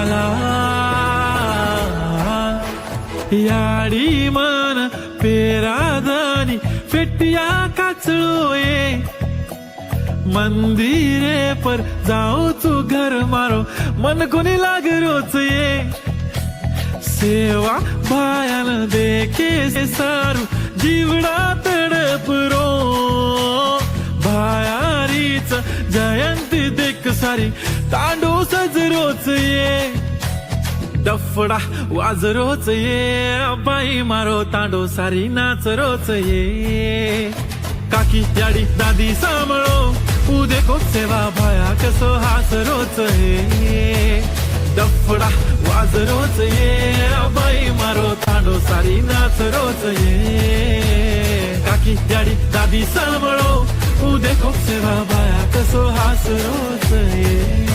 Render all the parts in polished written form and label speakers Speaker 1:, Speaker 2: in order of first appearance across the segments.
Speaker 1: झाला याडी मन पेरादानी फेटिया काचळोए मंदिरे पर जाऊ तू घर मारो मन कोणी लाग रोच ये सेवा भायान देखे से सारू जीवडा तडपरो भायारीच जयंती देख सारी तांडू सजरोच ये डफडा वाजरोच ये बाई मारो तांडो सारी नाच रोच ये काकी याडी दादी सांभाळो उदे सेवा भाया कसो हास रोच ये डफडा वाजरोच ये बाई मारो तांडो सारी नाच रोच ये काकी याडी दादी सांभाळो उदे सेवा भाया कसो हास रोच ये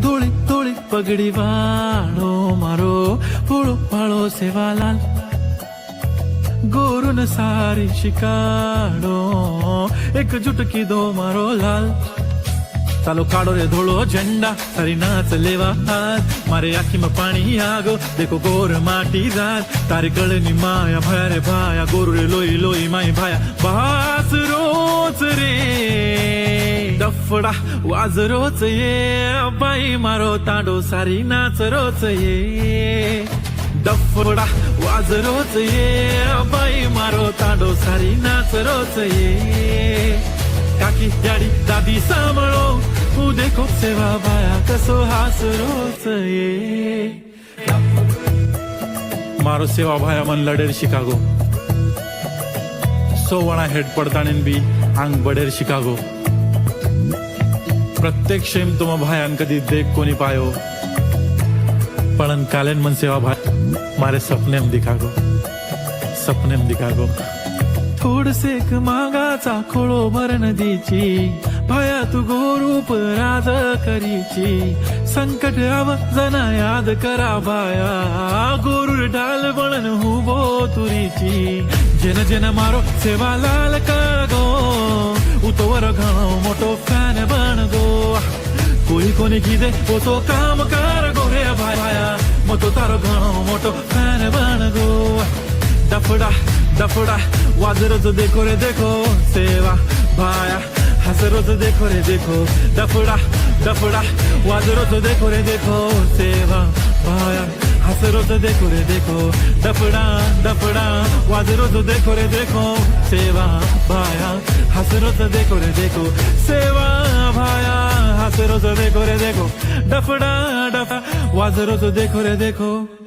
Speaker 1: धोळी धोळी पगड़ी वाळो मारो फूलो फाळो सेवालाल गोरुन सारी शिकाडो एकजुट की दो मारो लाल चालो काढो रे धोळो झंडा सारी नाच लेवा हाथ मारे आखी में पानी आगो देखो गोर माटी जात तारी कळनी माया भाया रे भाया गोरु रे लोई लोई माई भाया बास रोच रे डफडा वाज रोच ये बाई मारो तांडो सारी नाच रोच ये डफडा वाज रोच ये बाई मारो तांडो सारी नाच रोच ये काकी याडी दादी सांभाळो उदे सेवा भाया कसो हास रोच ये मारो सेवा भाया मन लडेर शिकागो सोवणा हेड पडताणीन बी आंग बडेर शिकागो प्रत्येक शेम तुम भायान कदी देख कोनी पायो पळन कालेन मन सेवा भाई मारे सपनेम दिखागो थोडसे मागाचा खोळो भर नदीची भाया तू गोरूप राज करीची संकट आव जना याद करा भाया गोरूर ढाल बळन हुबो तुरीची जन जन मारो सेवा लाल कागो उतोवर घणो मोटो फॅन बन गो कोई कोणी किदे ओ तो काम कर गो रे भाया मतो तारो घणो मोटो फॅन बन गो डफडा डफडा वाजरोच देखो रे देखो सेवा भाया हसरोच देखो रे देखो डफडा डफडा वाजरोच देखो रे देखो सेवा भाया हसरोच देखो रे देखो डफडा डफडा वाजरोच देखो रे देखो सेवा भाया हसरोच देखो रे देखो सेवा भाया हसरोच देखो रे देखो डफडा डफडा वाजरोच देखो रे देखो